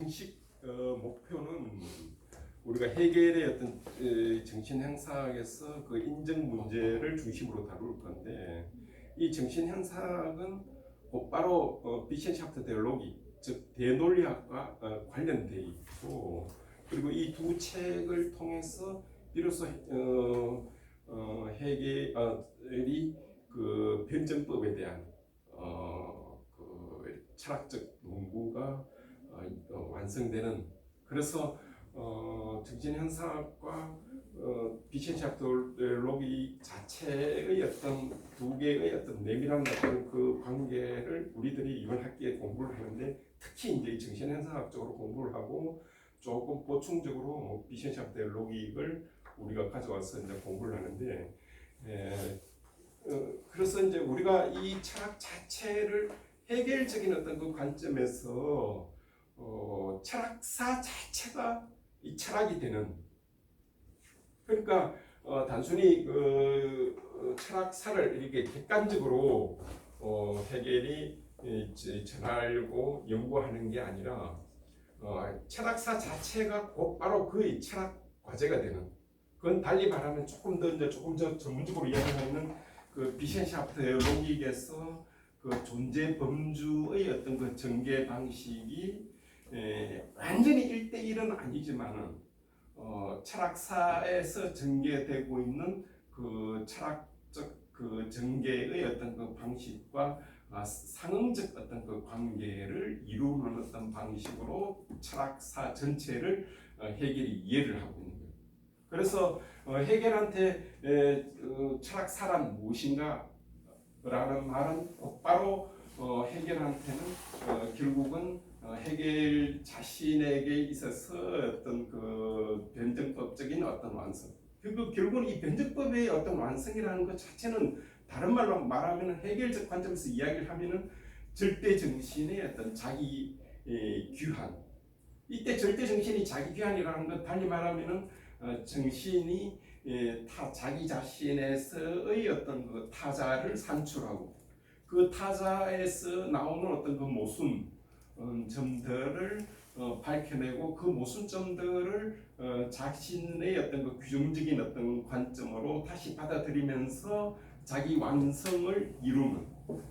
공식 목표는 우리가 해겔의 어떤 정신 현상에서 그 인정 문제를 중심으로 다룰 건데, 이 정신 현상은 곧바로 비첸샤프트 대로기, 즉 대논리학과 관련돼 있고, 그리고 이 두 책을 통해서 비로소 해겔이 그 변증법에 대한 그 철학적 논구가 완성되는, 그래서 정신현상학과 비첸샤프트로기 자체의 어떤 두 개의 어떤 내밀한 어떤 그 관계를 우리들이 이번 학기에 공부를 하는데, 특히 이제 정신현상학적으로 공부를 하고 조금 보충적으로 비첸샤프트로기를 우리가 가져와서 이제 공부를 하는데, 그래서 이제 우리가 이 철학 자체를 해결적인 어떤 그 관점에서 철학사 자체가 이 철학이 되는, 그러니까 단순히 그 철학사를 이렇게 객관적으로 해겔이 전하려고 연구하는 게 아니라 철학사 자체가 곧바로 그의 철학 과제가 되는, 그건 달리 말하면 조금 더 전문적으로 이야기하는 그 비첸샤프트의 로직에서 그 존재 범주의 어떤 그 전개 방식이 완전히 1대1은 아니지만은 철학사에서 전개되고 있는 그 철학적 그 전개의 어떤 그 방식과 상응적 어떤 그 관계를 이루는 어떤 방식으로 철학사 전체를 해겔이 이해를 하고 있는 거예요. 그래서 해겔한테 철학사란 무엇인가 라는 말은 곧바로 해겔한테는 결국은 해겔 자신에게 있어서 어떤 그 변증법적인 어떤 완성, 그리고 결국은 이 변증법의 어떤 완성이라는 것 자체는 다른 말로 말하면 해겔적 관점에서 이야기를 하면은 절대 정신의 어떤 자기 규한, 이때 절대 정신이 자기 규한이라는 것 달리 말하면은 정신이 자기 자신에서의 어떤 그 타자를 산출하고 그 타자에서 나오는 어떤 그 모순 점들을 밝혀내고 그 모순점들을 자신의 어떤 그 규정적인 어떤 관점으로 다시 받아들이면서 자기 완성을 이루는,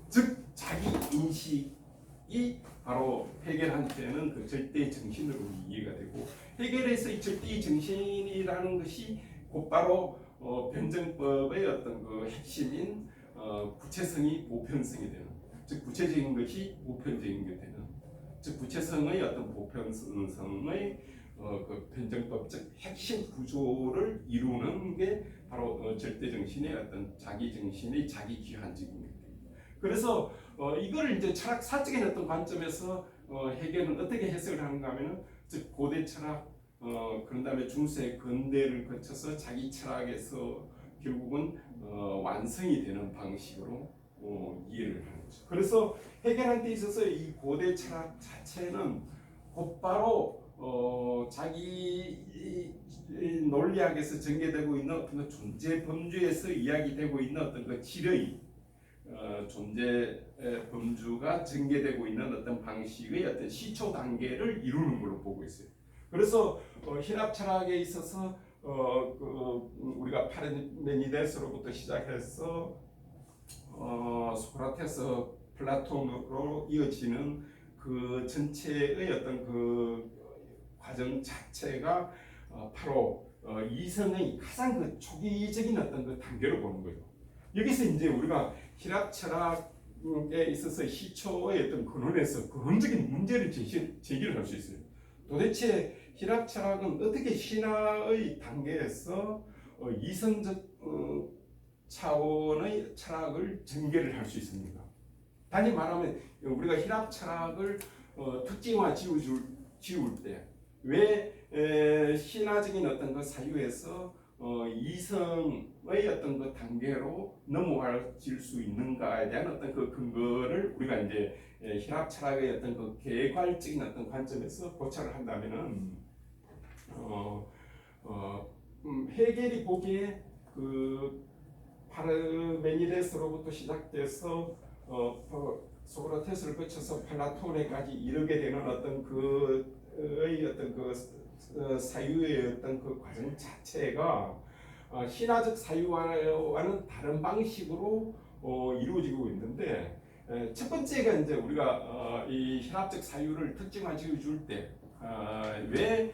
즉 자기 인식이 바로 해겔한테는 그 절대 정신으로 이해가 되고, 해겔에서 이 절대 정신이라는 것이 곧바로 변증법의 어떤 그 핵심인 구체성이 보편성이 되는, 즉 구체적인 것이 보편적인 게 되는, 즉 구체성의 어떤 보편성의 그 변증법적 핵심 구조를 이루는 게 바로 절대 정신의 어떤 자기 정신의 자기 기한적인 것. 그래서 이거를 이제 철학 사적인 어떤 관점에서 해겔은 어떻게 해석을 하는가 하면은, 즉 고대 철학 그런 다음에 중세 근대를 거쳐서 자기 철학에서 결국은 완성이 되는 방식으로 이해를 하는 거죠. 그래서 해겔한테 있어서 이 고대 철학 자체는 곧바로 자기 논리학에서 전개되고 있는 어떤 존재 범주에서 이야기되고 있는 어떤 그 질의 존재 범주가 전개되고 있는 어떤 방식의 어떤 시초 단계를 이루는 걸로 보고 있어요. 그래서 히랍 철학에 있어서 우리가 파르메니데스로부터 시작해서 소크라테스, 플라톤으로 이어지는 그 전체의 어떤 그 과정 자체가 바로 이성의 가장 그 초기적인 어떤 그 단계로 보는 거예요. 여기서 이제 우리가 히랍 철학에 있어서 시초의 어떤 근원에서 근원적인 문제를 제기를 할 수 있어요. 도대체 히랍 철학은 어떻게 신화의 단계에서 이성적 차원의 철학을 전개를 할 수 있습니까? 단지 말하면 우리가 히랍 철학을 특징화 지울 때 왜 신화적인 어떤 그 사유에서 이성의 어떤 그 단계로 넘어갈 수 있는가에 대한 어떤 그 근거를 우리가 이제 히랍 철학의 어떤 그 개괄적인 어떤 관점에서 고찰을 한다면은 해겔이 보기에 그 파르메니데스로부터 시작돼서 소크라테스를 거쳐서 플라톤에까지 이르게 되는 어떤 그 사유의 어떤 그 과정 자체가 신화적 사유와는 다른 방식으로 이루어지고 있는데, 첫 번째가 이제 우리가 이 신화적 사유를 특징화 지어줄 때 왜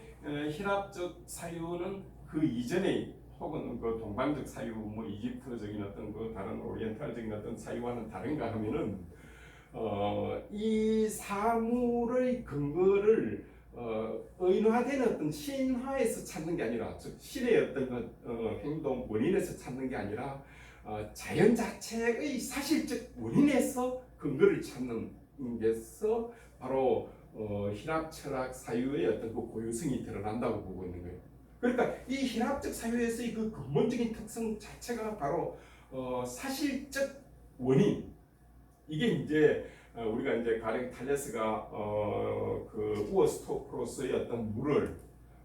신화적 사유는 그 이전에 혹은 그 동방적 사유, 뭐 이집트적인 어떤 그 다른 오리엔탈적인 어떤 사유와는 다른가 하면은 이 사물의 근거를 의인화된 어떤 신화에서 찾는 게 아니라, 즉 신의 어떤 그 행동 원인에서 찾는 게 아니라 자연 자체의 사실적 원인에서 근거를 찾는 게서 바로 신학 철학 사유의 어떤 그 고유성이 드러난다고 보고 있는 거예요. 그러니까 이 신학적 사유에서의 그 근본적인 특성 자체가 바로 사실적 원인. 이게 이제 우리가 이제 가령 탈레스가 그 우어스토크로스의 어떤 물을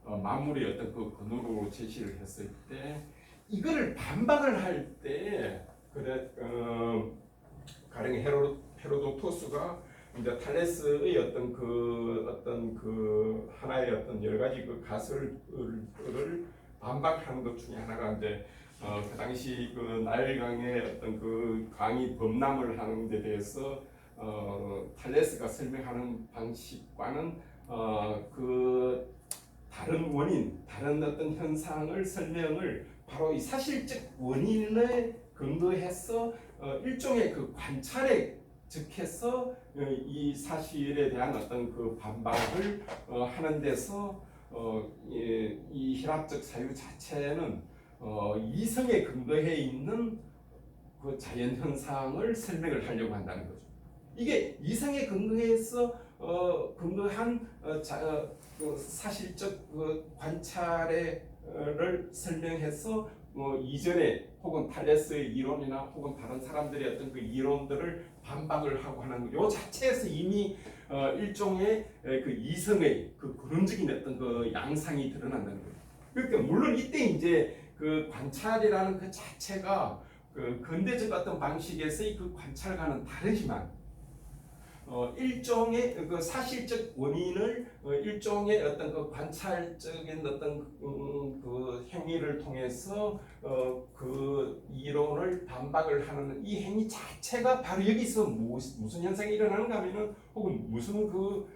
만물의 어떤 그 근원으로 제시를 했을 때, 이거를 반박을 할 때 그래 가령 헤로도토스가 이제 탈레스의 어떤 그 하나의 어떤 여러 가지 그 가설을 반박하는 것 중에 하나가 이제 그 당시 그 나일강의 어떤 그 강이 범람을 하는 데 대해서 탈레스가 설명하는 방식과는 그 다른 원인, 다른 어떤 현상을 설명을 바로 이 사실적 원인에 근거해서 일종의 그 관찰에 즉해서 이 사실에 대한 어떤 그 반박을 하는 데서 이 신학적 사유 자체는 이성에 근거해 있는 그 자연 현상을 설명을 하려고 한다는 거죠. 이게 이성에 근거해서 근거한 사실적 그 관찰을 설명해서 이전에 혹은 탈레스의 이론이나 혹은 다른 사람들의 어떤 그 이론들을 반박을 하고 하는 요 자체에서 이미 일종의 그 이성의 그 근원적인 어떤 그 양상이 드러난다는 거예요. 그러니까 물론 이때 이제 그 관찰이라는 그 자체가 그 근대적 어떤 방식에서의 그 관찰과는 다르지만 일종의 그 사실적 원인을 일종의 어떤 그 관찰적인 어떤 그 행위를 통해서 그 이론을 반박을 하는 이 행위 자체가 바로 여기서 무슨 현상이 일어나는가 하면은, 혹은 무슨 그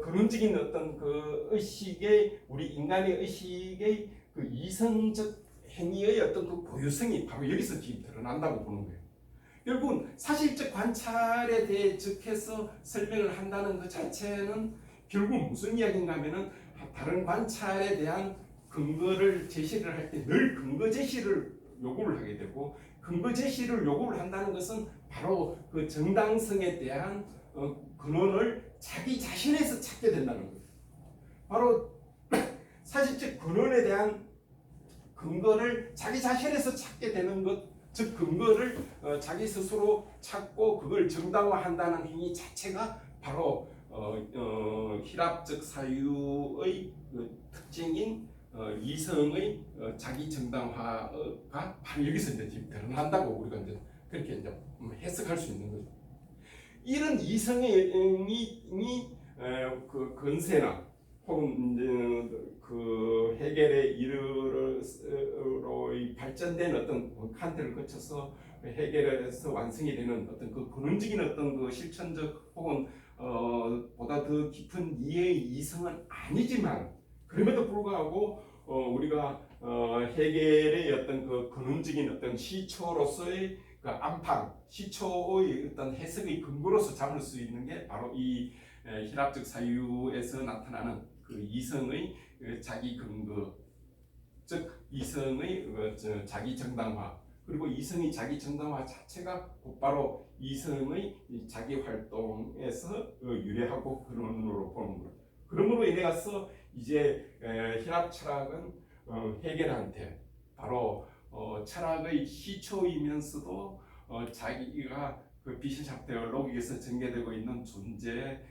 근원적인 어떤 그 의식의, 우리 인간의 의식의 그 이성적 행위의 어떤 그 고유성이 바로 여기서 지금 드러난다고 보는 거예요. 결국은 사실적 관찰에 대해 즉해서 설명을 한다는 그 자체는 결국 무슨 이야기인가 하면은, 다른 관찰에 대한 근거를 제시를 할 때 늘 근거 제시를 요구를 하게 되고, 근거 제시를 요구를 한다는 것은 바로 그 정당성에 대한 근원을 자기 자신에서 찾게 된다는 거예요. 바로 사실적 근원에 대한 근거를 자기 자신에서 찾게 되는 것, 즉 근거를 자기 스스로 찾고 그걸 정당화한다는 행위 자체가 바로 희랍적 사유의 특징인 이성의 자기 정당화가 바로 여기서 이제 드러난다고 우리가 이제 그렇게 이제 해석할 수 있는 거죠. 이런 이성의 그 근세나 혹은 이제 그 해겔에 이르러 발전된 어떤 칸트를 거쳐서 해겔에서 완성이 되는 어떤 그 근원적인 어떤 그 실천적 혹은 보다 더 깊은 이해의 이성은 아니지만, 그럼에도 불구하고 우리가 해겔의 어떤 그 근원적인 어떤 시초로서의 그 안팎, 시초의 어떤 해석의 근거로서 잡을 수 있는 게 바로 이 희랍적 사유에서 나타나는 그 이성의 자기 근거, 즉 이성의 자기 정당화, 그리고 이성의 자기 정당화 자체가 곧바로 이성의 자기 활동에서 유래하고 근원으로 보는 것. 그러므로 인해 가서 이제 희랍 철학은 해겔한테 바로 철학의 시초이면서도 자기가 그 비신샵테어 로직에서 전개되고 있는 존재,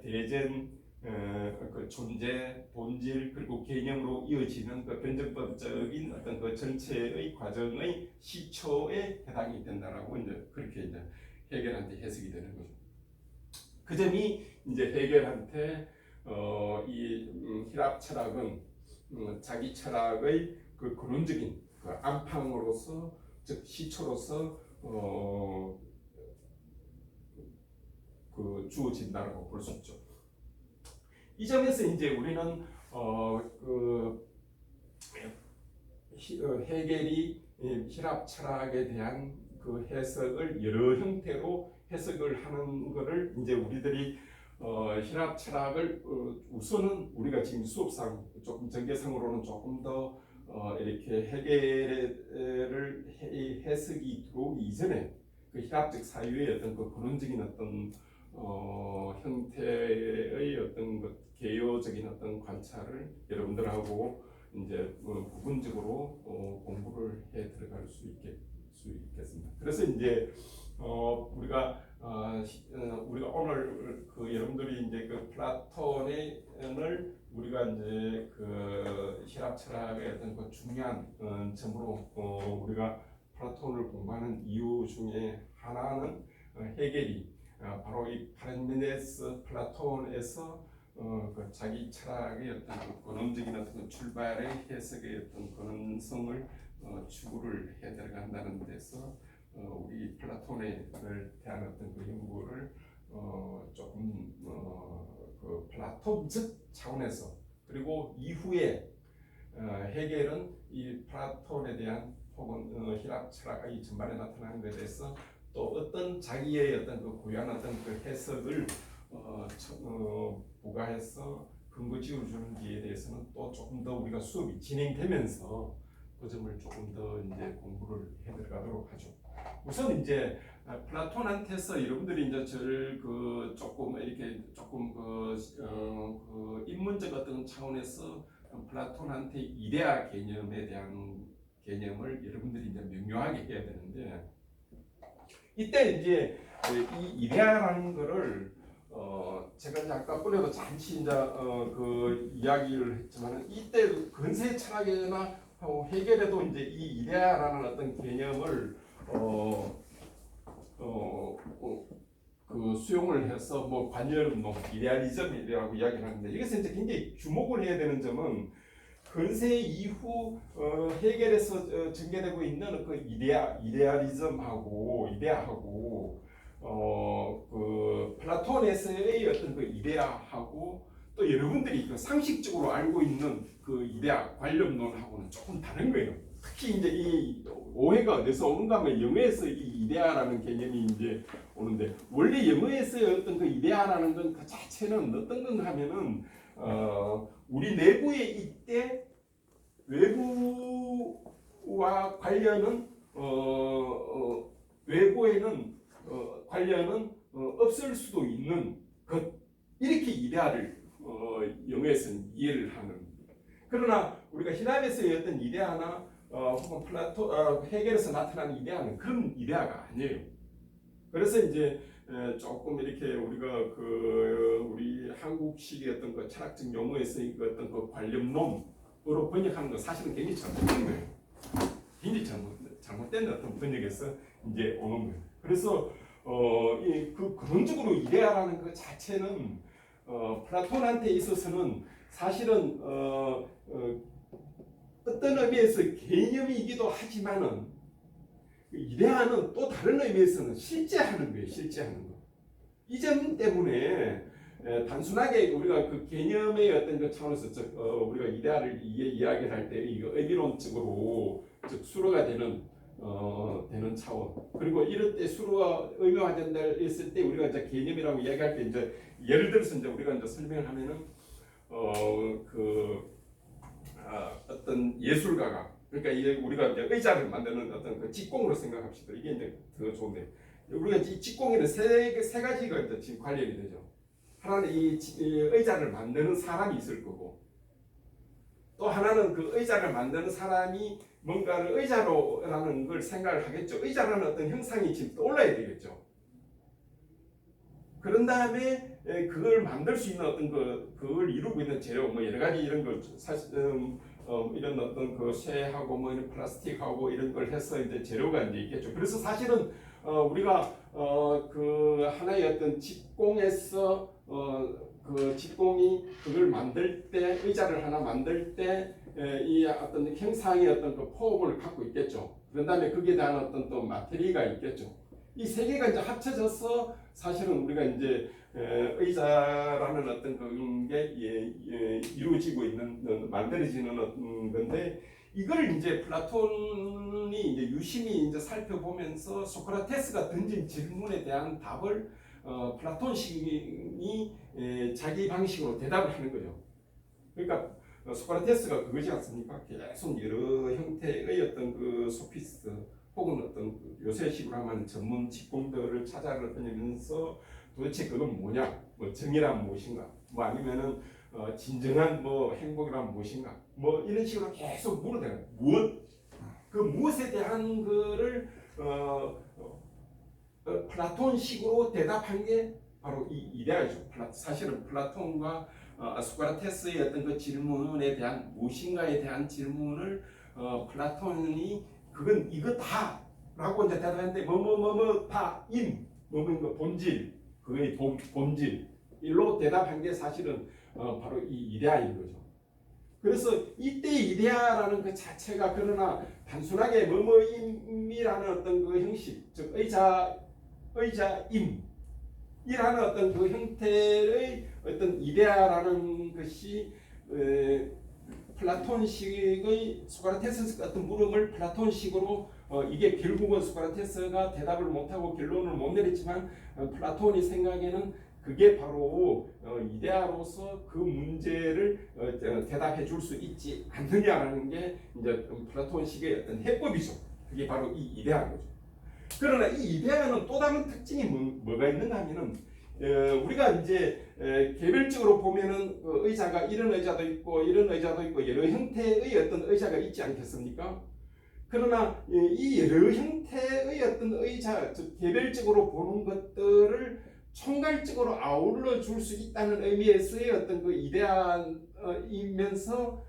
대전, 그 존재, 본질, 그리고 개념으로 이어지는 그 변증법적인 어떤 그 전체의 과정의 시초에 해당이 된다라고 이제 그렇게 이제 해겔한테 해석이 되는 거죠. 그 점이 이제 해겔한테 이 희랍 철학은 자기 철학의 그 근원적인 그 안팡으로서, 즉 시초로서 그 주어진다고 볼 수 있죠. 이 점에서 이제 우리는 그 헤겔이 히랍 철학에 대한 그 해석을 여러 형태로 해석을 하는 것을 이제 우리들이 히랍 철학을 우선은 우리가 지금 수업상 조금 전개상으로는 조금 더 이렇게 헤겔을 해석이 들어오기 이전에 그 히랍적 사유의 어떤 그 근원적인 어떤 형태의 어떤 것, 개요적인 어떤 관찰을 여러분들하고 이제 부분적으로 공부를 해 들어갈 수 있겠습니다. 그래서 이제 우리가 오늘 그 여러분들이 이제 그 플라톤을 우리가 이제 그 히랍 철학의 어떤 그 중요한 점으로 우리가 플라톤을 공부하는 이유 중에 하나는 헤겔이 바로 이 파르메네스 플라톤에서 그 자기 철학의 어떤 그 근원적인 어떤 출발의 해석의 어떤 근원성을 추구를 해 들어간다는 데서 우리 플라톤에 대한 어떤 그 연구를 조금 그 플라톤적 차원에서, 그리고 이후에 헤겔은 이 플라톤에 대한 혹은 히랍 철학의 전반에 나타나는 것에 대해서 또 어떤 자기의 어떤 그 고유한 어떤 그 해석을 부과해서 근거 지어주는지에 대해서는 또 조금 더 우리가 수업이 진행되면서 그 점을 조금 더 이제 공부를 해 들어가도록 하죠. 우선 이제 플라톤한테서 여러분들이 이제 저를 그 조금 이렇게 조금 그 인문적 어떤 차원에서 플라톤한테 이데아 개념에 대한 개념을 여러분들이 이제 명료하게 해야 되는데, 이때 이제 이 이데아라는 거를 제가 이제 아까 번에도 잠시 이제 그 이야기를 했지만, 이때 근세 철학이나 헤겔에도 이제 이 이데아라는 어떤 개념을 그 수용을 해서 뭐 관념론, 이데알리즘이라고 이야기를 하는데, 이것은 이제 굉장히 주목을 해야 되는 점은 근세 이후 헤겔에서 전개되고 있는 그 이데알리즘하고 이데아하고 그 플라톤에서의 어떤 그 이데아하고 또 여러분들이 그 상식적으로 알고 있는 그 이데아 관념론하고는 조금 다른 거예요. 특히 이제 이 오해가 어디서 오는가 하면 영어에서 이 이데아라는 개념이 이제 오는데, 원래 영어에서의 어떤 그 이데아라는 건 그 자체는 어떤 건가 하면은 우리 내부에 이때 외부와 관련은 외부에는 관련은 없을 수도 있는 것, 이렇게 이데아를 영어에서는 이해를 하는. 그러나 우리가 히랍에서의 어떤 이데아나 혹은 헤겔에서 나타나는 이데아는 그런 이데아가 아니에요. 그래서 이제 조금 이렇게 우리가 그 우리 한국식의 어떤 그 철학적 용어에서의 그 어떤 그 관념론으로 번역하는 건 사실은 굉장히 잘못된 거예요. 굉장히 잘못된 어떤 번역에서 이제 오는 거예요. 그래서 그 근원적으로 이데아라는 그 자체는 플라톤한테 있어서는 사실은 어떤 의미에서 개념이기도 하지만은 이데아는 또 다른 의미에서는 실제하는 거예요. 실제하는 거. 이 점 때문에 단순하게 우리가 그 개념의 어떤 그 차원에서 우리가 이데아를 이야기를 할 때 이거 의미론적으로 즉 수로가 되는 차원, 그리고 이럴 때 수로가 의미화된다 했을 때 우리가 이제 개념이라고 이야기할 때 이제 예를 들어서 이제 우리가 이제 설명을 하면은 어떤 예술가가, 그러니까 이제 우리가 이제 의자를 만드는 어떤 그 직공으로 생각합시다. 이게 이제 더 좋은데, 우리가 이 직공에는 세 가지가 이제 지금 관련이 되죠. 하나는 이 의자를 만드는 사람이 있을 거고, 또 하나는 그 의자를 만드는 사람이 뭔가를 의자로라는 걸 생각을 하겠죠. 의자라는 어떤 형상이 지금 떠올라야 되겠죠. 그런 다음에 그걸 만들 수 있는 어떤 그걸 이루고 있는 재료, 뭐 여러 가지 이런 걸 사실 이런 어떤 그 쇠하고 뭐 이런 플라스틱하고 이런 걸 해서 이제 재료가 이제 있겠죠. 그래서 사실은 우리가 그 하나의 어떤 직공에서 그 직공이 그걸 만들 때 의자를 하나 만들 때 이 어떤 형상의 어떤 그 폼을 갖고 있겠죠. 그런 다음에 거기에 대한 어떤 또 마테리가 있겠죠. 이 세 개가 이제 합쳐져서 사실은 우리가 이제 의자라는 어떤 그게 이루어지고 있는 만들어지는 어떤 건데 이걸 이제 플라톤이 이제 유심히 이제 살펴보면서 소크라테스가 던진 질문에 대한 답을 플라톤식이 자기 방식으로 대답을 하는 거죠. 그러니까 소크라테스가 그거지 않습니까? 계속 여러 형태의 어떤 그 소피스트 혹은 어떤 그 요새식으로 하면 전문 직공들을 찾아다니면서 도대체 그건 뭐냐? 뭐 정의란 무엇인가? 뭐 아니면은 진정한 뭐 행복이란 무엇인가? 뭐 이런 식으로 계속 물어대는 무엇? 그 무엇에 대한 거를 플라톤식으로 대답한 게 바로 이 이데아죠. 사실은 플라톤과 소크라테스의 어떤 그 질문에 대한 무엇인가에 대한 질문을 플라톤이 그건 이거다라고 이제 대답했는데 뭐뭐뭐뭐 다임 뭐뭐 그 본질 그의 본질 일로 대답한 게 사실은 바로 이 이데아인 거죠. 그래서 이때 이데아라는 그 자체가 그러나 단순하게 뭐뭐임이라는 어떤 그 형식 즉 의자임이라는 어떤 그 형태의 어떤 이데아라는 것이 플라톤식의 소크라테스 같은 물음을 플라톤식으로 이게 결국은 소크라테스가 대답을 못하고 결론을 못 내렸지만 플라톤이 생각에는 그게 바로 이데아로서 그 문제를 대답해 줄 수 있지 않느냐라는 게 이제 플라톤식의 어떤 해법이죠. 그게 바로 이 이데아인 거죠. 그러나 이 이데아는 또 다른 특징이 뭐가 있는가 하면은 우리가 이제 개별적으로 보면은 의자가 이런 의자도 있고 이런 의자도 있고 여러 형태의 어떤 의자가 있지 않겠습니까? 그러나 이 여러 형태의 어떤 의자, 즉 개별적으로 보는 것들을 총괄적으로 아울러 줄 수 있다는 의미에서의 어떤 그 이데아이면서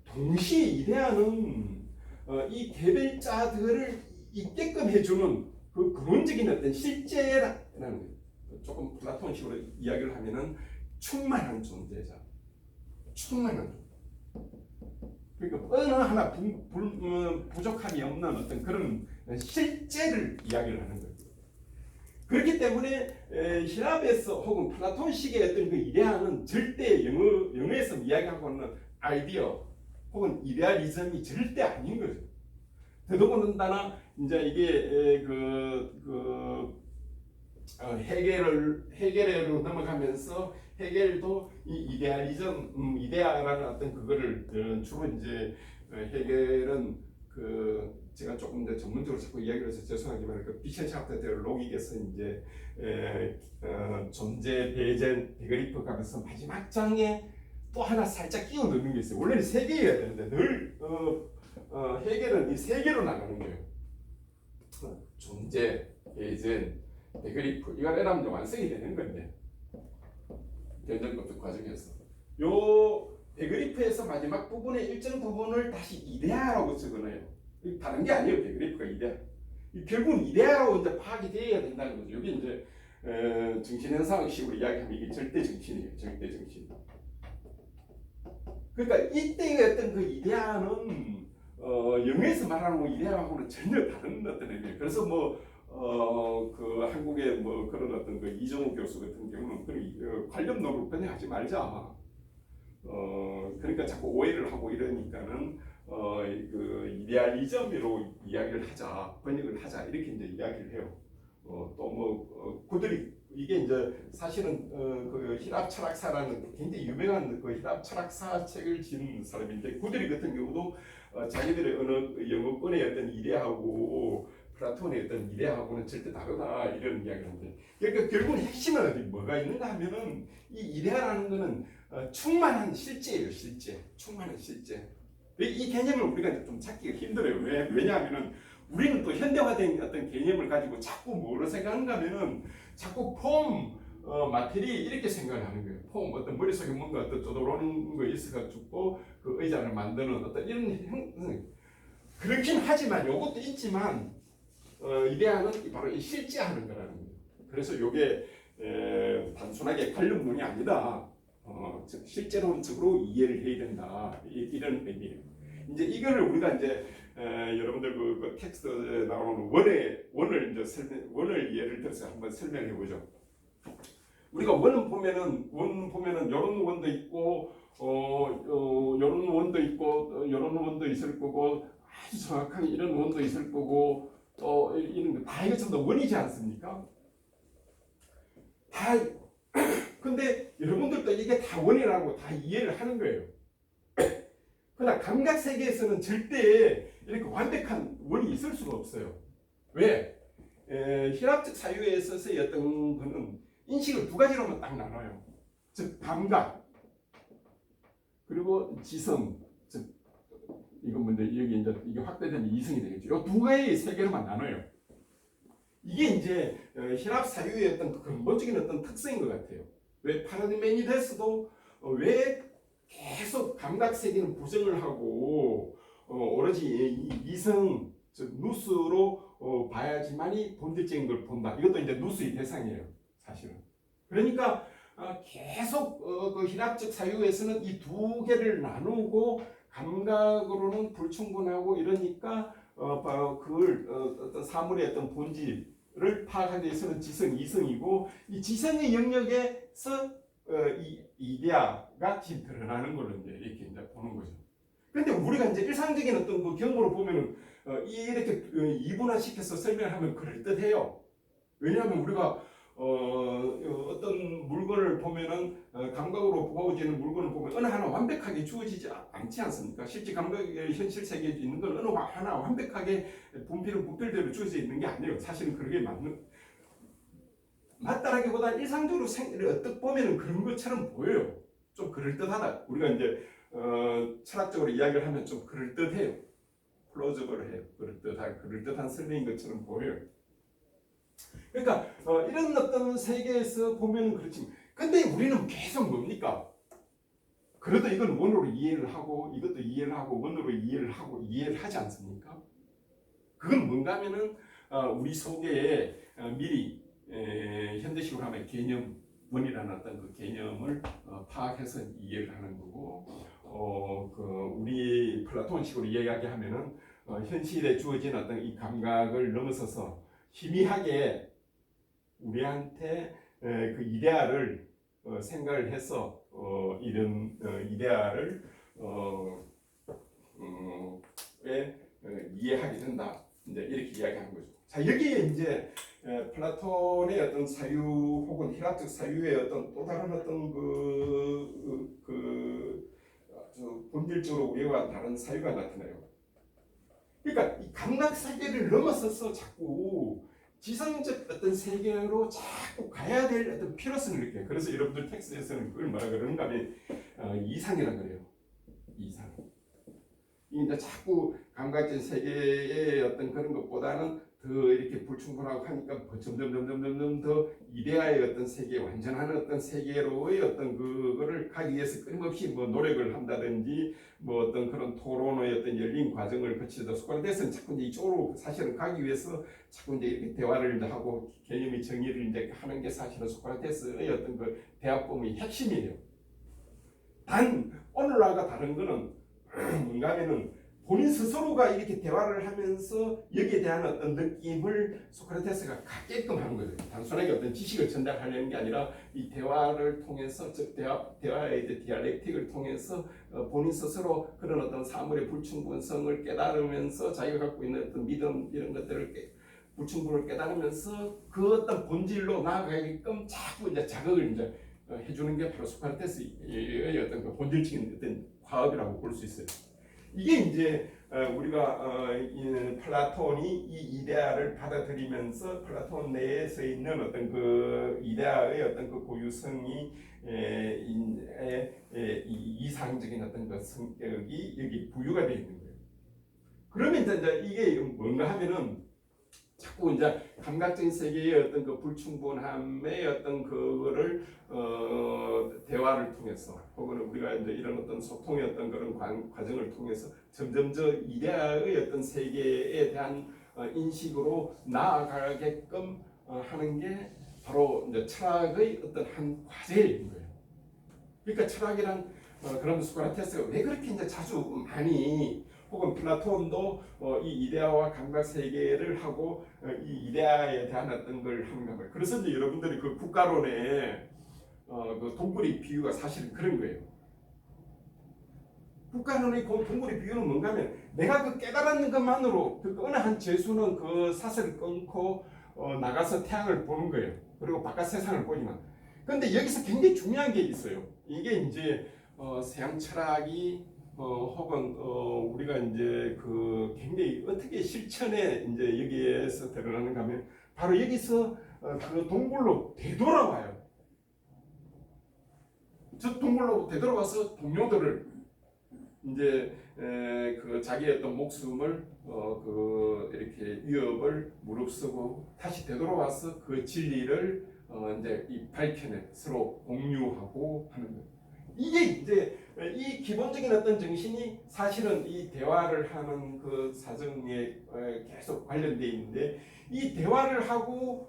동시에 이데아는 이 개별자들을 있게끔 해주는 그 근원적인 어떤 실제라는 거예요. 조금 플라톤식으로 이야기를 하면은 충만한 존재자, 충만한 존재. 그러니까 어느 하나 부족함이 없는 어떤 그런 실제를 이야기를 하는 거예요. 그렇기 때문에 히랍에서 혹은 플라톤식의 어떤 그 이데아는 절대 영어에서 이야기하고 있는 아이디어 혹은 이데알리즘이 절대 아닌 거죠. 더더군다나 이제 이게 헤겔로 넘어가면서 헤겔도 이 이데알리즘, 이데아라는 어떤 그거를 주로 이제 헤겔은 제가 조금 더 전문적으로 자꾸 이야기를 해서 죄송하지만 그 비첸샤프트 로직에서 이제 존재, 배젠, 베그리프 가면서 마지막 장에 또 하나 살짝 끼워 넣는 게 있어요. 원래는 세 개여야 되는데 늘 헤겔은 이 세 개로 나가는 거예요. 존재, 배젠, 베그리프 이걸 에라면 완성이 되는 건데 견적법적 과정에서 요 베그리프에서 마지막 부분의 일정 부분을 다시 이데아라고 적어놔요. 다른 게 아니에요. 베그리프가 이데아. 결국은 이데아라고 이제 파악이 되어야 된다는 거죠. 여기 이제 정신현상식으로 이야기하면 이게 절대 정신이에요. 절대 정신. 그러니까 이때의 어떤 그 이데아는 영어에서 말하는 이데아하고는 전혀 다른 어떤 의미예요. 그래서 그 한국의 그런 어떤 그 이정우 교수 같은 경우는 그런 관련 논을 번역하지 말자. 그러니까 자꾸 오해를 하고 이러니까는 그 이데알리즘으로 이야기를 하자, 번역을 하자 이렇게 이제 이야기를 해요. 또 그들이 이게 이제 사실은 그 히랍 철학사라는 굉장히 유명한 그 히랍 철학사 책을 지은 사람인데 그들이 같은 경우도 자기들의 어느 영어권의 어떤 이데하고 플라톤의 어떤 이데하고는 절대 다르다 이런 이야기를 하는데 그러니까 결국은 핵심은 어디 뭐가 있는가 하면은 이 이데라는 거는 충만한 실제예요. 실제, 충만한 실제. 이 개념을 우리가 좀 찾기가 힘들어요. 왜냐하면은 우리는 또 현대화된 어떤 개념을 가지고 자꾸 뭐로 생각하는가 하면은 자꾸 폼, 마테리 이렇게 생각을 하는 거예요. 폼, 어떤 머릿속에 뭔가 어떤 쪼들어오는 거 있어가지고 그 의자를 만드는 어떤 이런 그렇긴 하지만 요것도 있지만 이데아는 바로 이 실제하는 거라는 거예요. 그래서 요게 단순하게 관념론이 아니다. 실제론적으로 이해를 해야 된다. 이런 의미예요. 이제 이거를 우리가 이제 여러분들 그 텍스트 나오는 원을 이제 원을 예를 들어서 한번 설명해 보죠. 우리가 원 보면은 이런 원도 있고 이런 원도 있고 이런 원도 있을 거고 아주 정확하게 이런 원도 있을 거고 이런 거 다 이거 전부 다 원이지 않습니까? 다 근데 여러분들도 이게 다 원이라고 다 이해를 하는 거예요. 그러나 감각 세계에서는 절대 이렇게 완벽한 원이 있을 수가 없어요. 왜? 희락적 사유에 있어서의 어떤 거는 인식을 두 가지로만 딱 나눠요. 즉 감각 그리고 지성. 즉 이건 뭔데 여기 이제 이게 확대되면 이성이 되겠죠. 이 두 가지 세계로만 나눠요. 이게 이제 희랍 사유의 어떤 근본적인 어떤 특성인 것 같아요. 왜 파르메니데스도 왜 계속 감각 세계는 부정을 하고 오로지 이성 즉 누스로 봐야지만이 본질적인 걸 본다. 이것도 이제 누스의 대상이에요, 사실은. 그러니까 계속 그 희랍적 사유에서는 이 두 개를 나누고 감각으로는 불충분하고 이러니까 그걸 어떤 사물의 어떤 본질을 파악하기 위해서는 지성, 이성이고 이 지성의 영역에서 이 이데아가 지금 드러나는 걸로 이제 이렇게 이제 보는 거죠. 그런데 우리가 이제 일상적인 어떤 그 경험으로 보면은 이렇게 이분화시켜서 설명하면 그럴듯해요. 왜냐하면 우리가 어떤 물건을 보면은 감각으로 보여지는 물건을 보면 어느 하나 완벽하게 주어지지 않지 않습니까? 실제 감각의 현실 세계에 있는 건 어느 하나 완벽하게 분필대로 주어져 있는 게 아니에요. 사실은 그게 맞다라기보다 일상적으로 어떻게 보면은 그런 것처럼 보여요. 좀 그럴듯하다. 우리가 이제 철학적으로 이야기를 하면 좀 그럴듯해요. 플로저블해요. 그럴듯한 설명인 것처럼 보여요. 그러니까 이런 어떤 세계에서 보면 그렇지. 근데 우리는 계속 뭡니까? 그래도 이건 원으로 이해를 하고 이것도 이해를 하고 원으로 이해를 하고 이해를 하지 않습니까? 그건 뭔가 하면은 우리 속에 미리 현대식으로 하면 개념원이라는 어떤 그 개념을 파악해서 이해를 하는 거고 그 우리 플라톤식으로 이야기하면은 현실에 주어진 어떤 이 감각을 넘어서서 희미하게 우리한테 그 이데아를 생각을 해서 이런 이데아를 이해하게 된다. 이제 이렇게 이야기하는 거죠. 자, 여기에 이제 플라톤의 어떤 사유 혹은 희락적 사유의 어떤 또 다른 어떤 본질적으로 우리와 다른 사유가 나타나요. 그러니까 이 감각 세계를 넘어서서 자꾸 지성적 어떤 세계로 자꾸 가야 될 어떤 필요성을 느껴요. 그래서 여러분들 텍스트에서는 그걸 뭐라 그러는가 하면 이상이라 그래요. 이상. 이제 자꾸 감각적 세계의 어떤 그런 것보다는 더 이렇게 불충분하고 하니까 점점 더 이데아의 어떤 세계, 완전한 어떤 세계로의 어떤 그거를 가기 위해서 끊임없이 뭐 노력을 한다든지 뭐 어떤 그런 토론의 어떤 열린 과정을 거치다 소크라테스는 자꾸 이제 이쪽으로 사실은 가기 위해서 자꾸 이제 이렇게 대화를 하고 개념의 정의를 이제 하는 게 사실은 소크라테스의 어떤 그 대화법의 핵심이에요. 단 오늘날과 다른 거는 뭔가 하면은 본인 스스로가 이렇게 대화를 하면서 여기에 대한 어떤 느낌을 소크라테스가 갖게끔 하는 거예요. 단순하게 어떤 지식을 전달하려는 게 아니라 이 대화를 통해서 즉 대화의 이제 디알렉틱을 통해서 본인 스스로 그런 어떤 사물의 불충분성을 깨달으면서 자기가 갖고 있는 어떤 믿음 이런 것들을 불충분을 깨달으면서 그 어떤 본질로 나아가게끔 자꾸 이제 자극을 이제 해주는 게 바로 소크라테스의 어떤 그 본질적인 어떤 화합이라고 볼 수 있어요. 이게 이제 우리가 플라톤이 이 이데아를 받아들이면서 플라톤 내에서 있는 어떤 그 이데아의 어떤 그 고유성이 이상적인 어떤 그 성격이 여기 부유가 되어 있는 거예요. 그러면 이제 이게 뭔가 하면은 자꾸 이제 감각적인 세계의 어떤 그 불충분함의 어떤 그거를 대화를 통해서 혹은 우리가 이제 이런 어떤 소통의 어떤 그런 과정을 통해서 점점 저 이데아의 어떤 세계에 대한 인식으로 나아가게끔 하는 게 바로 이제 철학의 어떤 한 과제인 거예요. 그러니까 철학이란 그런 소크라테스가 왜 그렇게 이제 자주 많이 혹은 플라톤도 이 이데아와 감각 세계를 하고 이 이데아에 대한 어떤 걸 하는가 봐요. 그래서 이제 여러분들이 그 국가론의 그 동굴의 비유가 사실은 그런 거예요. 국가론의 그 동굴의 비유는 뭔가 하면 내가 그 깨달았는 것만으로 그 어느 한 죄수는 그 사슬을 끊고 나가서 태양을 보는 거예요. 그리고 바깥 세상을 보지만 근데 여기서 굉장히 중요한 게 있어요. 이게 이제 서양 철학이 혹은 우리가 이제 그 굉장히 어떻게 실천에 이제 여기에서 드러나는가 하면 바로 여기서 그 동굴로 되돌아와요. 저 동굴로 되돌아와서 동료들을 이제 그 자기의 어떤 목숨을 그 이렇게 위협을 무릅쓰고 다시 되돌아와서 그 진리를 이제 이 밝혀내 서로 공유하고 하는 거예요. 이게 이제 이 기본적인 어떤 정신이 사실은 이 대화를 하는 그 사정에 계속 관련돼 있는데 이 대화를 하고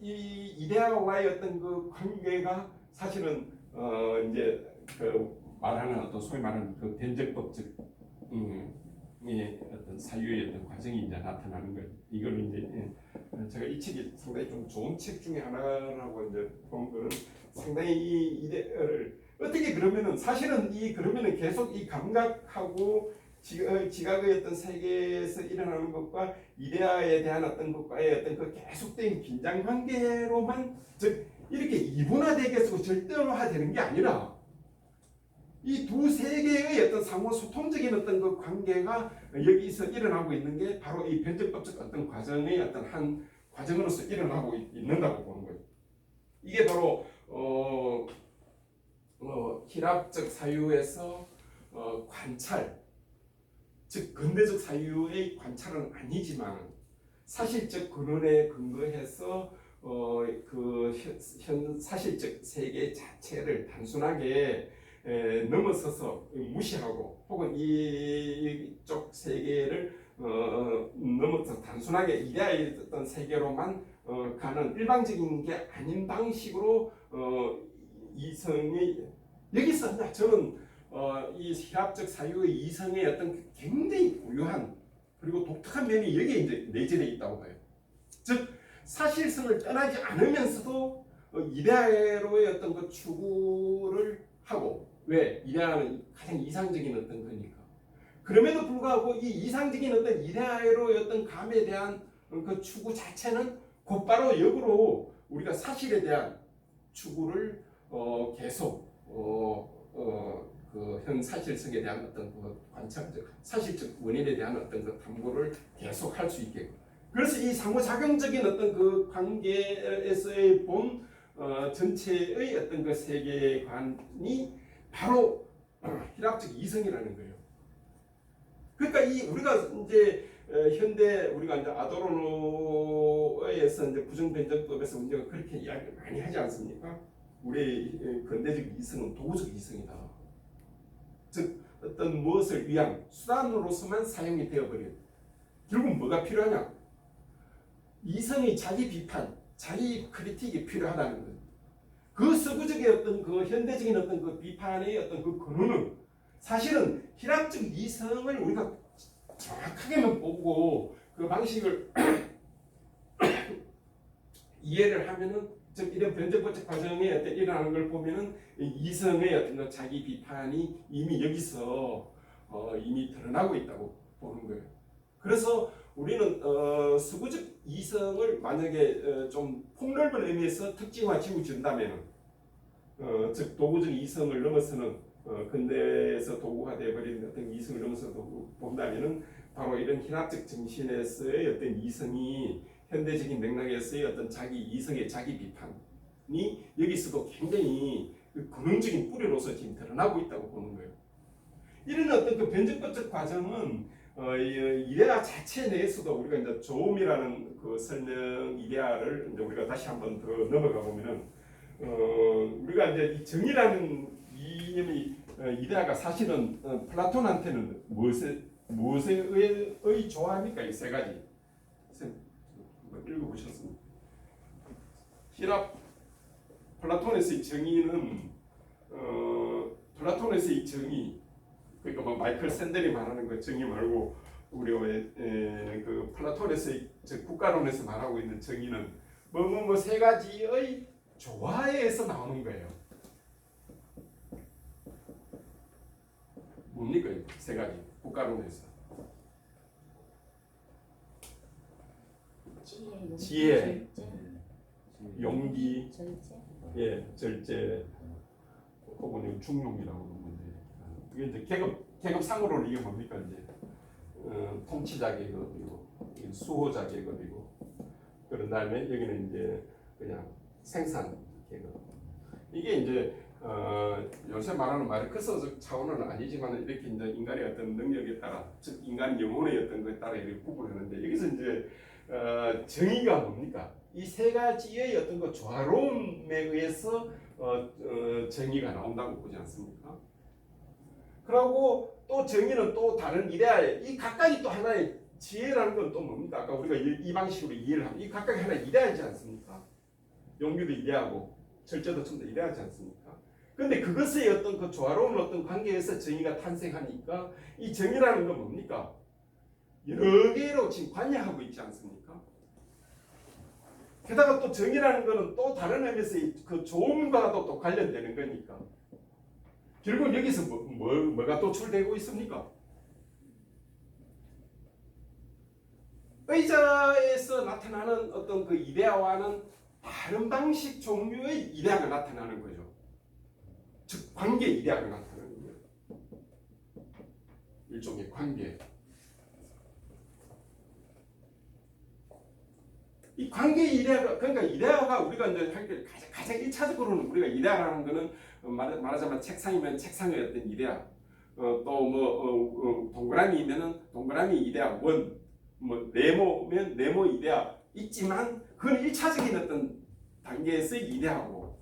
이 이데아와의 어떤 그 관계가 사실은 이제 그 말하는 어떤 소위 말하는 그 변증법적 어떤 사유의 어떤 과정이 이제 나타나는 거예요. 이걸 이제 제가 이 책이 상당히 좀 좋은 책 중에 하나라고 이제 본 거는 상당히 이 이데아를 어떻게 그러면은 사실은 그러면은 계속 이 감각하고 지각의 어떤 세계에서 일어나는 것과 이데아에 대한 어떤 것과의 어떤 그 계속된 긴장 관계로만 즉 이렇게 이분화되겠고 절대화되는 게 아니라 이 두 세계의 어떤 상호 소통적인 어떤 그 관계가 여기서 일어나고 있는 게 바로 이 변증법적 어떤 과정의 어떤 한 과정으로서 일어나고 있는다고 보는 거예요. 이게 바로 희락적 사유에서 관찰, 즉 근대적 사유의 관찰은 아니지만 사실적 근원에 근거해서 그 사실적 세계 자체를 단순하게 넘어서서 무시하고 혹은 이쪽 세계를 넘어서 단순하게 이데아의 어떤 세계로만 가는 일방적인 게 아닌 방식으로 이성의 여기서 저는 이 시합적 사유의 이성의 어떤 굉장히 고유한 그리고 독특한 면이 여기에 이제 내재되어 있다고 봐요. 즉 사실성을 떠나지 않으면서도 이데아로의 어떤 그 추구를 하고 왜 이데아는 가장 이상적인 어떤 거니까 그럼에도 불구하고 이 이상적인 어떤 이데아로의 어떤 감에 대한 그 추구 자체는 곧바로 역으로 우리가 사실에 대한 추구를 계속 그 현 사실성에 대한 어떤 그 관찰적 사실적 원인에 대한 어떤 그 탐구를 계속 할 수 있게 그래서 이 상호작용적인 어떤 그 관계에서의 본 전체의 어떤 그 세계관이 바로 희락적 이성이라는 거예요. 그러니까 우리가 이제 현대 우리가 이제 아도르노에서 이제 부정변증법에서 우리가 그렇게 이야기를 많이 하지 않습니까? 우리의 근대적 이성은 도구적 이성이다. 즉 어떤 무엇을 위한 수단으로서만 사용이 되어버린 결국 뭐가 필요하냐? 이성의 자기 비판, 자기 크리틱이 필요하다는 거예요. 그 서구적인 어떤 그 현대적인 어떤 그 비판의 어떤 그 근원은 사실은 희락적 이성을 우리가 정확하게만 보고 그 방식을 이해를 하면은 즉 이런 변증법적 과정에 어떤 일어나는 걸 보면은 이성의 어떤 그 자기 비판이 이미 여기서 이미 드러나고 있다고 보는 거예요. 그래서 우리는 서구적 이성을 만약에 좀 폭넓은 의미에서 특징화 지어준다면은 즉 도구적 이성을 넘어서는 근대에서 도구가 되어버린 어떤 이성을 넘어서 본다면은 바로 이런 희락적 정신에서의 어떤 이성이 현대적인 맥락에서의 어떤 자기 이성의 자기 비판이 여기서도 굉장히 근원적인 뿌리로서 지금 드러나고 있다고 보는 거예요. 이런 어떤 그 변증법적 과정은 이데아 자체 내에서도 우리가 이제 조음이라는 그 설명 이데아를 이제 우리가 다시 한번 더 넘어가 보면은 우리가 이제 이 정의라는 이념이 이데아가 사실은 플라톤한테는 무엇의 조합입니까? 이 세 가지. 읽어보셨습니까?希腊플라톤에서의 정의는 플라톤에서의 정의, 그러니까 뭐 마이클 샌델이 말하는 그 정의 말고 우리 그 플라톤에서의 국가론에서 말하고 있는 정의는 뭐 세 가지의 조화에서 나오는 거예요. 뭡니까 이 세 가지 국가론에서? 지혜, 용기, 절제, 혹은 중용이라고 그러는데 이게 이제 계급상으로는 이게 뭡니까 이제 통치자 계급이고 수호자 계급이고 그런 다음에 여기는 이제 그냥 생산 계급. 이게 이제 요새 말하는 마르크스적 차원은 아니지만 이렇게 이제 인간의 어떤 능력에 따라, 즉 인간 영혼의 어떤 것에 따라 이렇게 구분하는데 여기서 이제 정의가 뭡니까? 이 세 가지의 어떤 그 조화로움에 의해서 정의가 나온다고 보지 않습니까? 그리고 또 정의는 또 다른 이데아에 이 각각이 또 하나의 지혜라는 건 또 뭡니까? 아까 우리가 이 방식으로 이해를 하면 이 각각이 하나의 이데아이지 않습니까? 용기도 이데아고 절제도 전부 다 이데아이지 않습니까? 근데 그것의 어떤 그 조화로운 어떤 관계에서 정의가 탄생하니까 이 정의라는 건 뭡니까? 여러 개로 지금 관여하고 있지 않습니까? 게다가 또 정의라는 것은 또 다른 의미에서 그 조음과도 또 관련되는 거니까 결국 여기서 뭐가 도출되고 있습니까? 의자에서 나타나는 어떤 그 이데아와는 다른 방식 종류의 이데아가 나타나는 거죠. 즉 관계 이데아가 나타나는 거예요. 일종의 관계. 이 관계 이데아가, 그러니까 이데아가 우리가 이제 가장 1차적으로는 우리가 이데아라는 거는 말하자면 책상이면 책상의 어떤 이데아, 동그라미면은 동그라미 이데아 원, 뭐 네모면 네모 이데아 있지만 그건 1차적인 어떤 단계에서의 이데아고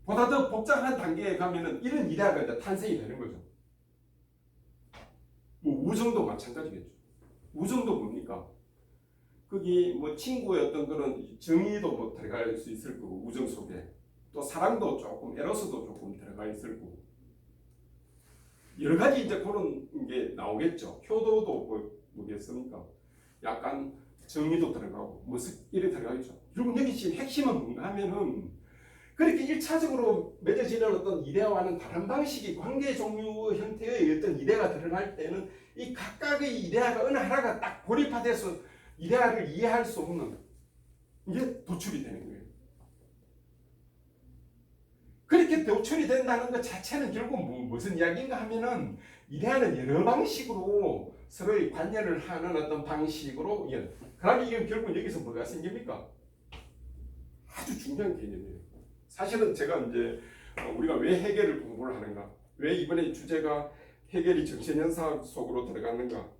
보다 더 복잡한 단계에 가면은 이런 이데아가 이제 탄생이 되는 거죠. 뭐 우정도 마찬가지겠죠. 우정도 뭡니까? 거기 뭐 친구의 어떤 그런 정의도 뭐 들어갈 수 있을 거고 우정 속에 또 사랑도 조금 에로스도 조금 들어가 있을 거고 여러 가지 이제 그런 게 나오겠죠. 효도도 뭐겠습니까? 약간 정의도 들어가고 뭐 이래 들어가겠죠. 그리고 여기 지금 핵심은 뭔가 하면은 그렇게 1차적으로 맺어지는 어떤 이데아와는 다른 방식의 관계 종류 형태의 어떤 이데아가 드러날 때는 이 각각의 이데아가 어느 하나가 딱 고립화돼서 이데아를 이해할 수 없는 이게 도출이 되는 거예요. 그렇게 도출이 된다는 것 자체는 결국 무슨 이야기인가 하면은 이데아는 여러 방식으로 서로의 관여를 하는 어떤 방식으로 그러면 이게 결국 여기서 뭐가 생깁니까? 아주 중요한 개념이에요. 사실은 제가 이제 우리가 왜 해겔을 공부를 하는가? 왜 이번에 주제가 해겔이 정신현상 속으로 들어가는가?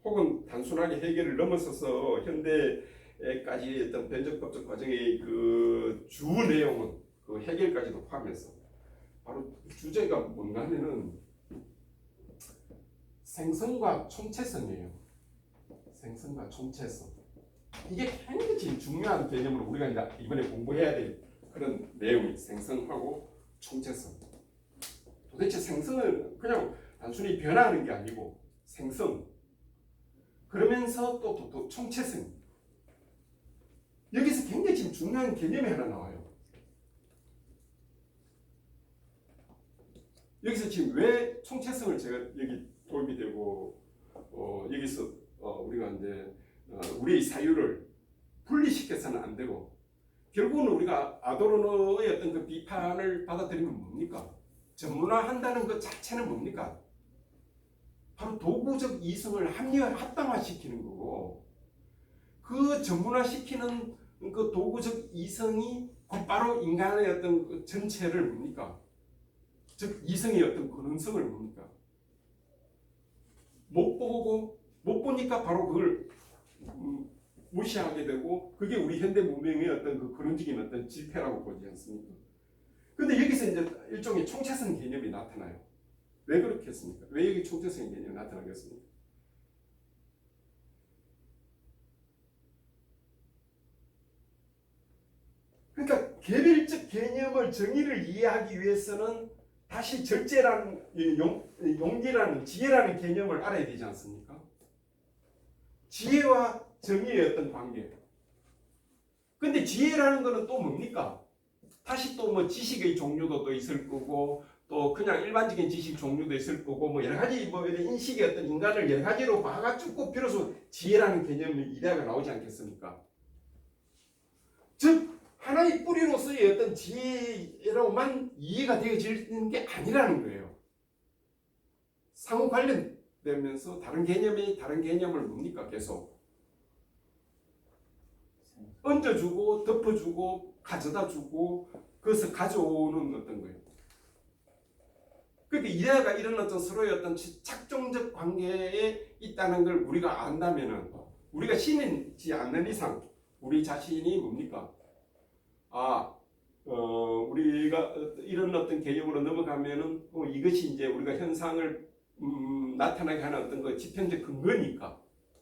혹은 단순하게 해결을 넘어서서 현대까지 어떤 변적법적 과정의 그 주 내용은 그 해결까지도 포함해서 바로 주제가 뭔가 하면은 생성과 총체성이에요. 생성과 총체성. 이게 굉장히 중요한 개념으로 우리가 이번에 공부해야 될 그런 내용이 생성하고 총체성. 도대체 생성을 그냥 단순히 변화하는 게 아니고 생성. 그러면서 또 총체성. 여기서 굉장히 지금 중요한 개념이 하나 나와요. 여기서 지금 왜 총체성을 제가 여기 도움이 되고 여기서 우리가 이제 우리의 사유를 분리시켜서는 안 되고 결국은 우리가 아도르노의 어떤 그 비판을 받아들이면 뭡니까? 전문화한다는 것 자체는 뭡니까? 바로 도구적 이성을 합당화시키는 거고 그 전문화시키는 그 도구적 이성이 곧바로 인간의 어떤 그 전체를 뭡니까? 즉 이성의 어떤 근원성을 뭡니까? 못 보니까 바로 그걸 무시하게 되고 그게 우리 현대 문명의 어떤 그 근원적인 어떤 질패라고 보지 않습니까? 근데 여기서 이제 일종의 총체성 개념이 나타나요. 왜 그렇겠습니까? 왜 여기 총체성 개념이 나타나겠습니까? 그러니까 개별적 개념을 정의를 이해하기 위해서는 다시 절제라는 용기라는 지혜라는 개념을 알아야 되지 않습니까? 지혜와 정의의 어떤 관계. 근데 지혜라는 것은 또 뭡니까? 다시 또 뭐 지식의 종류도 또 있을 거고 또 그냥 일반적인 지식 종류도 있을 거고 뭐 여러 가지 뭐 이런 인식의 어떤 인간을 여러 가지로 봐가지고 비로소 지혜라는 개념이 이래가 나오지 않겠습니까? 즉 하나의 뿌리로서의 어떤 지혜로만 이해가 되어지는 게 아니라는 거예요. 상호 관련되면서 다른 개념이 다른 개념을 뭡니까? 계속 얹어주고 덮어주고 가져다주고 그것을 가져오는 어떤 거예요. 그러니까 이해가 이런 어떤 서로의 어떤 착종적 관계에 있다는 걸 우리가 안다면은 우리가 신이지 않는 이상 우리 자신이 뭡니까? 우리가 이런 어떤 개념으로 넘어가면은 이것이 이제 우리가 현상을 나타나게 하는 어떤 그 지편적 근거니까.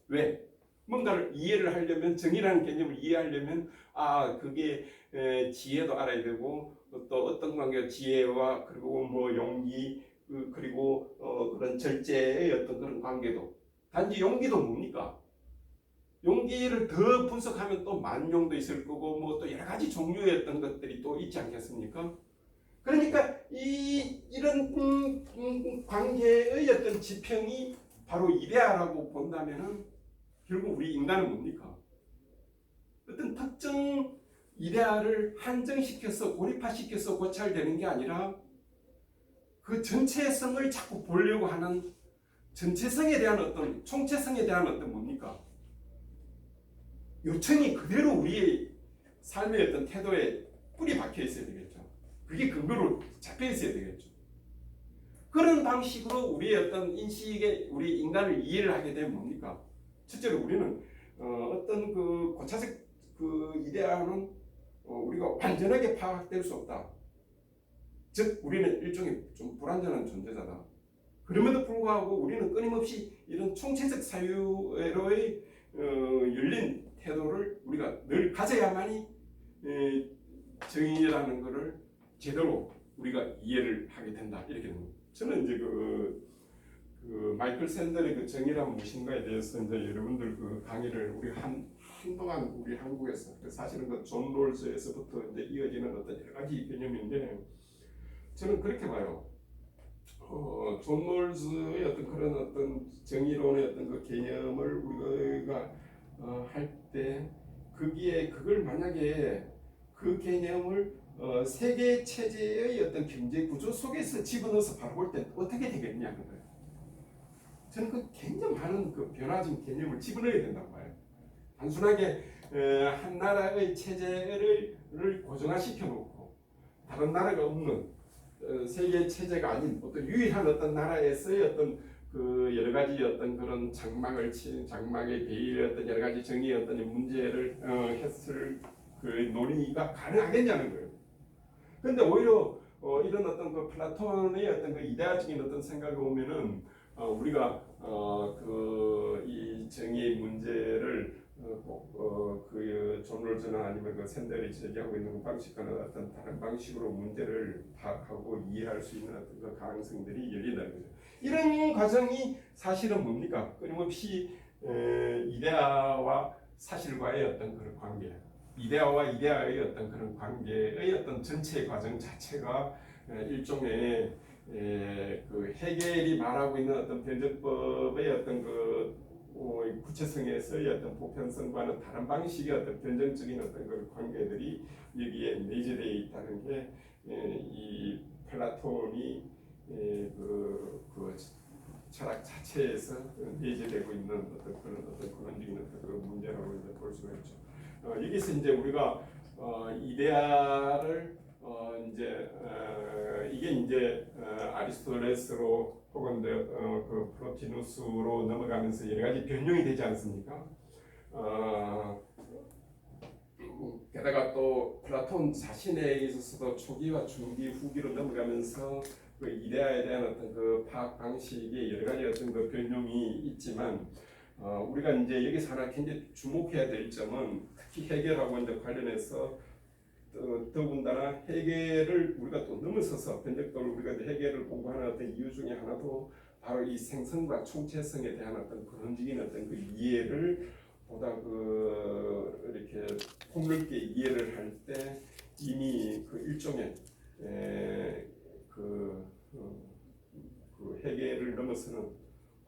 왜? 뭔가를 이해를 하려면 정의라는 개념을 이해하려면 그게 지혜도 알아야 되고 또 어떤 관계가 지혜와 그리고 뭐 용기 그리고 그런 절제의 어떤 그런 관계도 단지 용기도 뭡니까? 용기를 더 분석하면 또 만용도 있을 거고 뭐 또 여러 가지 종류의 어떤 것들이 또 있지 않겠습니까? 그러니까 이런 관계의 어떤 지평이 바로 이데아라고 본다면은 결국 우리 인간은 뭡니까? 어떤 특정 이데아를 한정시켜서 고립화시켜서 고찰되는 게 아니라 그 전체성을 자꾸 보려고 하는 전체성에 대한 어떤 총체성에 대한 어떤 뭡니까? 요청이 그대로 우리의 삶의 어떤 태도에 뿌리 박혀 있어야 되겠죠. 그게 근거로 잡혀 있어야 되겠죠. 그런 방식으로 우리의 어떤 인식에 우리 인간을 이해를 하게 되면 뭡니까? 첫째로 우리는 어떤 그 고차적 그 이데아는 우리가 완전하게 파악될 수 없다. 즉 우리는 일종의 좀 불완전한 존재자다. 그럼에도 불구하고 우리는 끊임없이 이런 총체적 사유로의 열린 태도를 우리가 늘 가져야만이 정의라는 것을 제대로 우리가 이해를 하게 된다. 이렇게 됩니다. 저는 이제 그 마이클 샌델의 그 정의란 무엇인가에 대해서 이제 여러분들 그 강의를 우리 한동안 우리 한국에서 사실은 그 존 롤스에서부터 이제 이어지는 어떤 여러 가지 개념인데 저는 그렇게 봐요. 존 롤스의 어떤 그런 어떤 정의론의 어떤 그 개념을 우리가 할 때 거기에 그걸 만약에 그 개념을 세계 체제의 어떤 경제 구조 속에서 집어넣어서 바라볼 때 어떻게 되겠냐 그거예요. 저는 그 굉장히 많은 그 변화적인 개념을 집어넣어야 된다고 봐요. 단순하게 한 나라의 체제를 고정화시켜 놓고 다른 나라가 없는 세계 체제가 아닌 어떤 유일한 어떤 나라에서의 어떤 그 여러 가지 어떤 그런 장막의 배의 어떤 여러 가지 정의의 어떤 문제를 했을 그 논의가 가능하겠냐는 거예요. 그런데 오히려 이런 어떤 그 플라톤의 어떤 그 이데아적인 어떤 생각을 보면은 우리가 그 이 정의의 문제를 그 존 롤스나 아니면 그 샌델이 제기하고 있는 방식과는 어떤 다른 방식으로 문제를 파악하고 이해할 수 있는 어떤 그 가능성들이 열린다는 거죠. 이런 과정이 사실은 뭡니까? 끊임없이 이데아와 사실과의 어떤 그런 관계, 이데아와 이데아의 어떤 그런 관계의 어떤 전체 과정 자체가 일종의 그 헤겔이 말하고 있는 어떤 변증법의 어떤 그 구체성에서의 어떤 보편성과는 다른 방식의 어떤 변증적인 어떤 그 관계들이 여기에 내재되어 있다는 게 이 플라톤이 그 철학 자체에서 내재되고 있는 어떤 그런 근원적인 어떤 그 문제라고 이제 볼 수가 있죠. 여기서 이제 우리가 이데아를 이게 이제 아리스토텔레스로 혹은 그 플로티누스로 넘어가면서 여러 가지 변형이 되지 않습니까? 게다가 또 플라톤 자신에 있어서도 초기와 중기, 후기로 넘어가면서 그 이데아에 대한 어떤 그 파악 방식이 여러 가지 어떤 그 변형이 있지만 우리가 이제 여기서 하나 굉장히 주목해야 될 점은 특히 해결하고 이제 관련해서 더군다나 해계를 우리가 또 넘어서서 변적도를 우리가 해계를 공부하는 어떤 이유 중에 하나도 바로 이 생성과 총체성에 대한 어떤 근원적인 어떤 그 이해를 보다 이렇게 폭넓게 이해를 할 때 이미 그 일종의 그 해계를 넘어서는